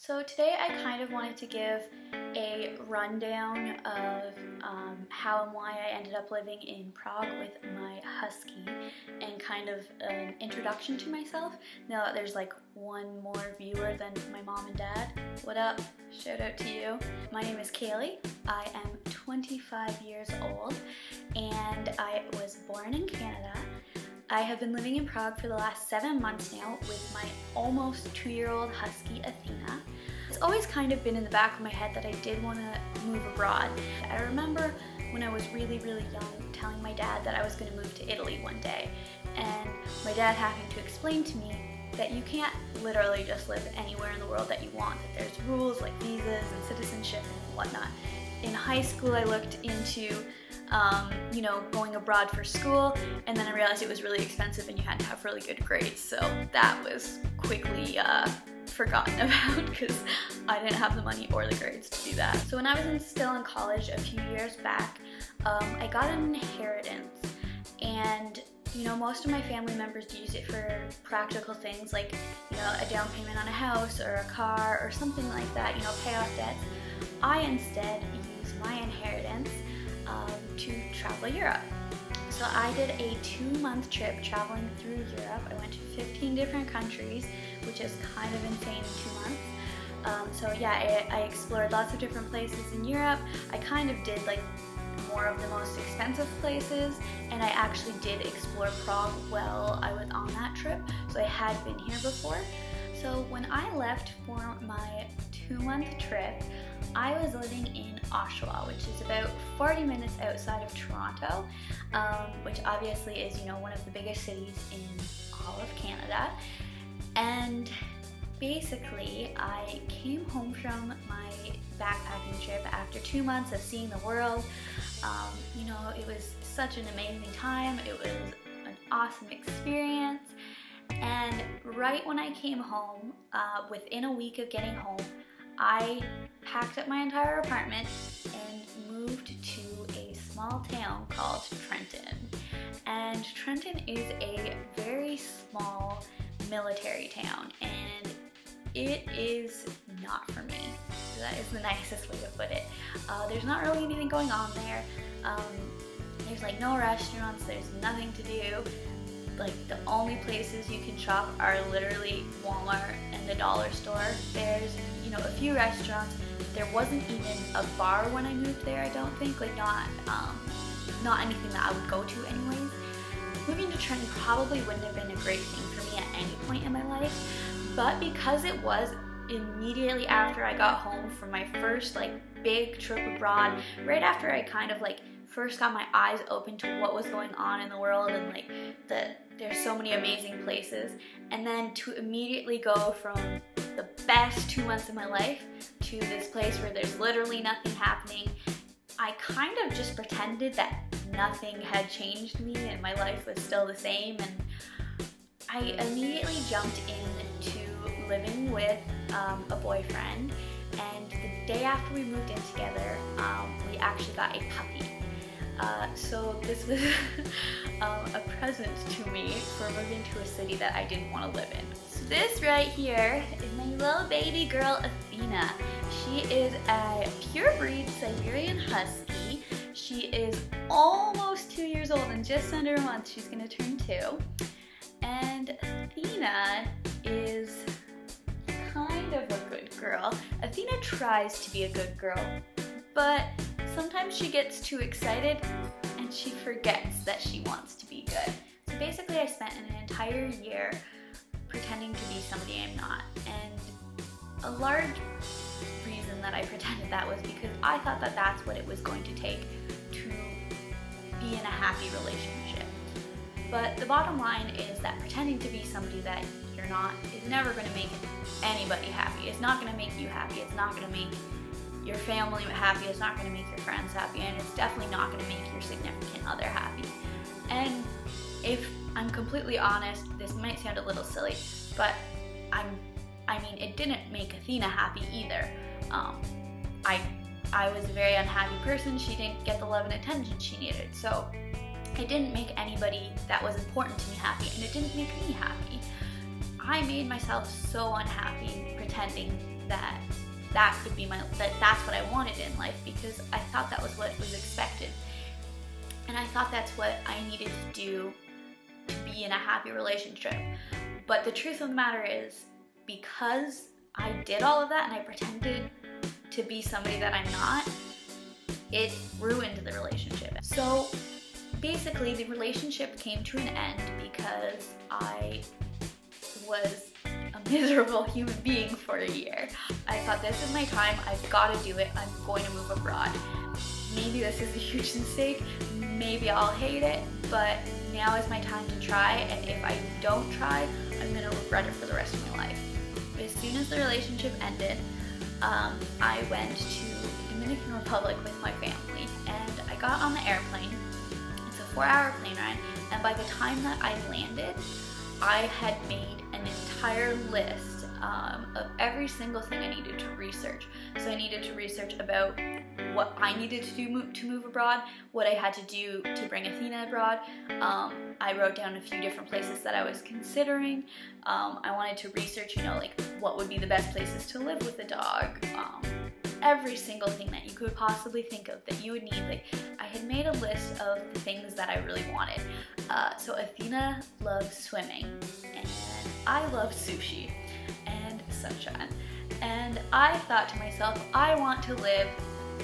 So today I kind of wanted to give a rundown of how and why I ended up living in Prague with my husky, and kind of an introduction to myself. Now that there's like one more viewer than my mom and dad. What up? Shout out to you. My name is Kaylee. I am 25 years old and I was born in Canada. I have been living in Prague for the last 7 months now with my almost 2-year-old husky, Athena. It's always kind of been in the back of my head that I did want to move abroad. I remember when I was really young telling my dad that I was going to move to Italy one day, and my dad having to explain to me that you can't literally just live anywhere in the world that you want, that there's rules like visas and citizenship and whatnot. In high school I looked into going abroad for school, and then I realized it was really expensive and you had to have really good grades, so that was quickly forgotten about because I didn't have the money or the grades to do that. So when I was still in college a few years back, I got an inheritance, and most of my family members use it for practical things like a down payment on a house or a car or something like that, pay off debts. I instead used my inheritance to travel Europe. So I did a 2-month trip traveling through Europe. I went to 15 different countries, which is kind of insane in 2 months. So yeah, I explored lots of different places in Europe. I kind of did like more of the most expensive places, and I actually did explore Prague while I was on that trip, so I had been here before. So when I left for my 2-month trip, I was living in Oshawa, which is about 40 minutes outside of Toronto, which obviously is, one of the biggest cities in all of Canada. And basically, I came home from my backpacking trip after 2 months of seeing the world. It was such an amazing time. It was an awesome experience. And right when I came home, within a week of getting home, I packed up my entire apartment and moved to a small town called Trenton. And Trenton is a very small military town, and it is not for me. That is the nicest way to put it. There's not really anything going on there. There's like no restaurants, there's nothing to do. Like the only places you can shop are literally Walmart and the dollar store. There's a few restaurants. There wasn't even a bar when I moved there, I don't think. Like not anything that I would go to anyways. Moving to Trenton probably wouldn't have been a great thing for me at any point in my life, but because it was immediately after I got home from my first big trip abroad, right after I kind of first got my eyes open to what was going on in the world, and there's so many amazing places, and then to immediately go from the best 2 months of my life to this place where there's literally nothing happening, I kind of just pretended that nothing had changed me and my life was still the same, and I immediately jumped into living with a boyfriend, and the day after we moved in together, we actually got a puppy. So this was a present to me for moving to a city that I didn't want to live in. So this right here is my little baby girl, Athena. She is a pure breed Siberian Husky. She is almost 2 years old, and just under a month she's gonna turn 2. And Athena is kind of a good girl. Athena tries to be a good girl, but sometimes she gets too excited and she forgets that she wants to be good. So basically I spent an entire year pretending to be somebody I'm not, and a large reason that I pretended that was because I thought that that's what it was going to take to be in a happy relationship. But the bottom line is that pretending to be somebody that you're not is never going to make anybody happy. It's not going to make you happy. It's not going to make your family happy. It's not going to make your friends happy, and it's definitely not going to make your significant other happy. And if I'm completely honest, this might sound a little silly, but I mean, it didn't make Athena happy either. I was a very unhappy person. She didn't get the love and attention she needed, so it didn't make anybody that was important to me happy, and it didn't make me happy. I made myself so unhappy pretending that could be that's what I wanted in life, because I thought that was what was expected. And I thought that's what I needed to do to be in a happy relationship. But the truth of the matter is, because I did all of that and I pretended to be somebody that I'm not, it ruined the relationship. So basically the relationship came to an end because I was a miserable human being for a year. I thought, this is my time, I've got to do it, I'm going to move abroad. Maybe this is a huge mistake, maybe I'll hate it, but now is my time to try, and if I don't try, I'm going to regret it for the rest of my life. As soon as the relationship ended, I went to the Dominican Republic with my family, and I got on the airplane. It's a 4-hour plane ride, and by the time that I landed, I had made an entire list of every single thing I needed to research. So I needed to research about what I needed to do to move abroad, what I had to do to bring Athena abroad. I wrote down a few different places that I was considering. I wanted to research, like what would be the best places to live with a dog. Every single thing that you could possibly think of that you would need. Like, I had made a list of the things that I really wanted. So Athena loves swimming, and I love sushi and sunshine. And I thought to myself, I want to live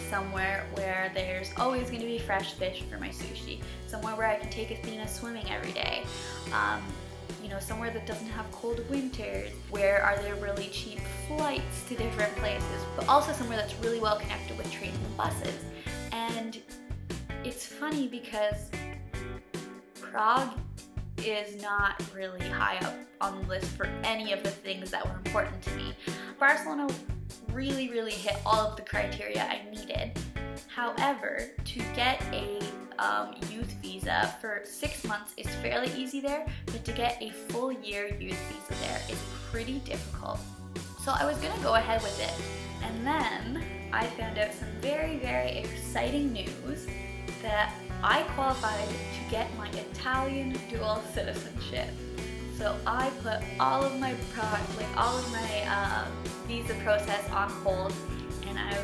somewhere where there's always going to be fresh fish for my sushi, somewhere where I can take Athena swimming every day, somewhere that doesn't have cold winters, where are there really cheap flights to different places, but also somewhere that's really well connected with trains and buses. And it's funny because Prague is not really high up on the list for any of the things that were important to me. Barcelona really, really hit all of the criteria I needed. However, to get a youth visa for 6 months is fairly easy there, but to get a full year youth visa there is pretty difficult. So I was gonna go ahead with it, and then I found out some very, very exciting news that I qualified to get my Italian dual citizenship. So I put all of my visa process on hold, and I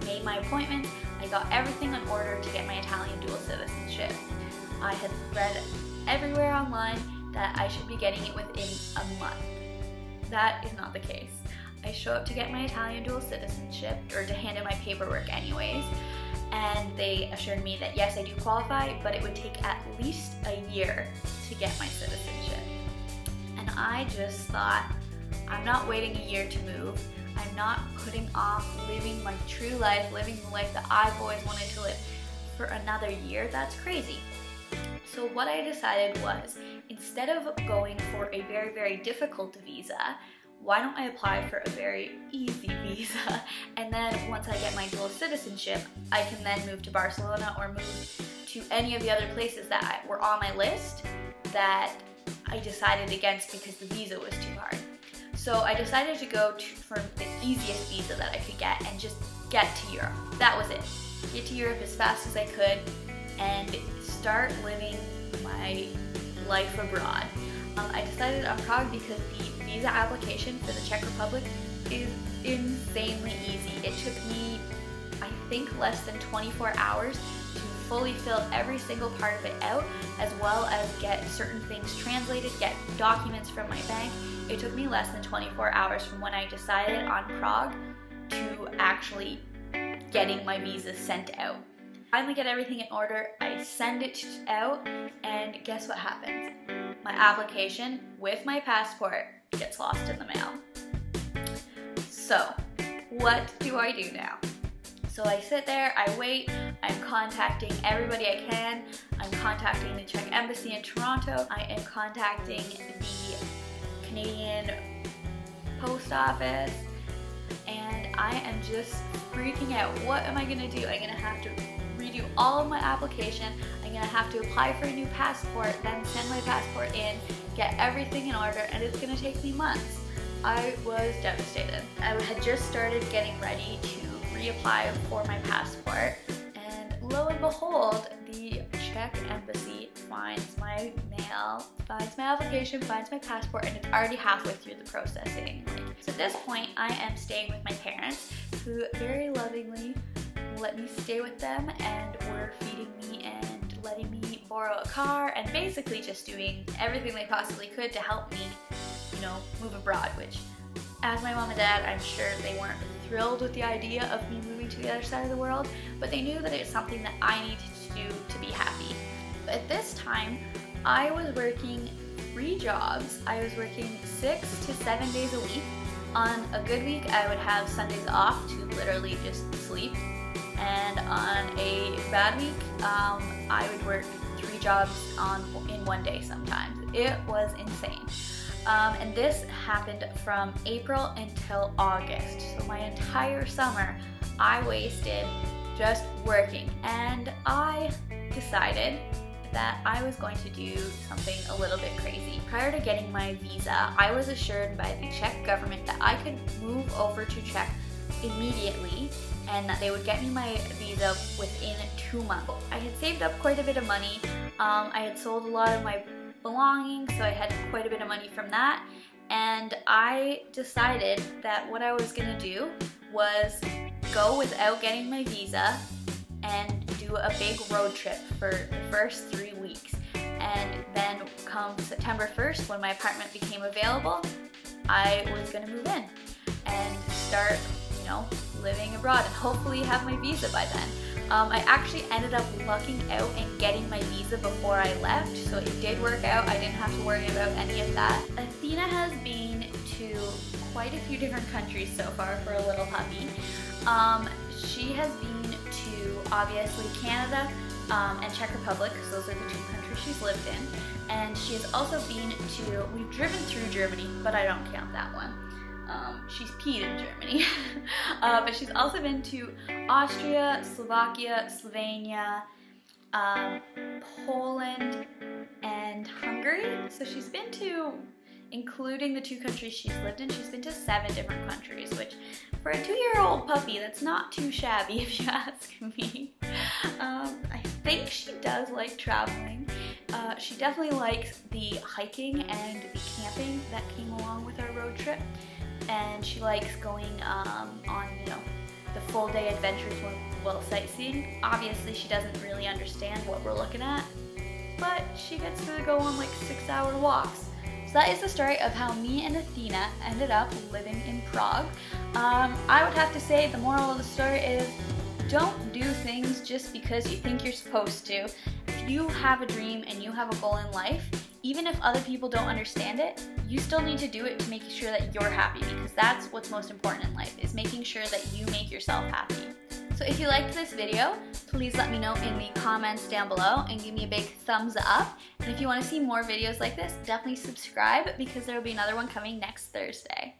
made my appointment. I got everything in order to get my Italian dual citizenship. I had read everywhere online that I should be getting it within a month. That is not the case. I show up to get my Italian dual citizenship, or to hand in my paperwork anyways, and they assured me that yes, I do qualify, but it would take at least a year to get my citizenship. And I just thought, I'm not waiting a year to move. I'm not putting off living my true life, living the life that I've always wanted to live for another year. That's crazy. So what I decided was, instead of going for a very, very difficult visa, why don't I apply for a very easy visa? And then once I get my dual citizenship, I can then move to Barcelona or move to any of the other places that were on my list that I decided against because the visa was too hard. So I decided to go for the easiest visa that I could get and just get to Europe. That was it. Get to Europe as fast as I could and start living my life abroad. I decided on Prague because the visa application for the Czech Republic is insanely easy. It took me, I think, less than 24 hours to fully fill every single part of it out, as well as get certain things translated, get documents from my bank. It took me less than 24 hours from when I decided on Prague to actually getting my visa sent out. Finally get everything in order, I send it out, and guess what happens? My application with my passport gets lost in the mail. So, what do I do now? So I sit there, I wait, I'm contacting everybody I can. I'm contacting the Czech Embassy in Toronto. I am contacting the Canadian Post Office, and I am just freaking out. What am I gonna do? I'm gonna have to redo all of my application. I'm gonna have to apply for a new passport, then send my passport in, get everything in order, and it's gonna take me months. I was devastated. I had just started getting ready to reapply for my passport, and lo and behold, the Czech Embassy finds my mail, finds my application, finds my passport, and it's already halfway through the processing. Like, So at this point, I am staying with my parents, who very lovingly let me stay with them and were feeding me and letting me borrow a car and basically just doing everything they possibly could to help me, you know, move abroad, which as my mom and dad, I'm sure they weren't thrilled with the idea of me moving to the other side of the world, but they knew that it's something that I needed to do to be happy. But at this time, I was working 3 jobs. I was working 6 to 7 days a week. On a good week, I would have Sundays off to literally just sleep. And on a bad week, I would work 3 jobs in one day sometimes. It was insane. And this happened from April until August. So my entire summer, I wasted just working. And I decided that I was going to do something a little bit crazy. Prior to getting my visa, I was assured by the Czech government that I could move over to Czech immediately and that they would get me my visa within 2 months. I had saved up quite a bit of money. I had sold a lot of my belongings, so I had quite a bit of money from that, and I decided that what I was gonna do was go without getting my visa and do a big road trip for the first 3 weeks. And then come September 1st, when my apartment became available, I was gonna move in and start, you know, living abroad and hopefully have my visa by then. I actually ended up lucking out and getting my visa before I left, so it did work out. I didn't have to worry about any of that. Athena has been to quite a few different countries so far for a little puppy. She has been to, obviously, Canada and Czech Republic, because those are the 2 countries she's lived in. And she has also been to, we've driven through Germany, but I don't count that one. She's peed in Germany. But she's also been to Austria, Slovakia, Slovenia, Poland, and Hungary. So she's been to, including the 2 countries she's lived in, she's been to 7 different countries, which for a 2-year-old puppy, that's not too shabby if you ask me. I think she does like traveling. She definitely likes the hiking and the camping that came along with our road trip. And she likes going on, you know, the full day adventures while sightseeing. Obviously, she doesn't really understand what we're looking at, but she gets to go on like 6-hour walks. So that is the story of how me and Athena ended up living in Prague. I would have to say the moral of the story is don't do things just because you think you're supposed to. If you have a dream and you have a goal in life, even if other people don't understand it, you still need to do it to make sure that you're happy, because that's what's most important in life, is making sure that you make yourself happy. So if you liked this video, please let me know in the comments down below and give me a big thumbs up. And if you want to see more videos like this, definitely subscribe, because there will be another one coming next Thursday.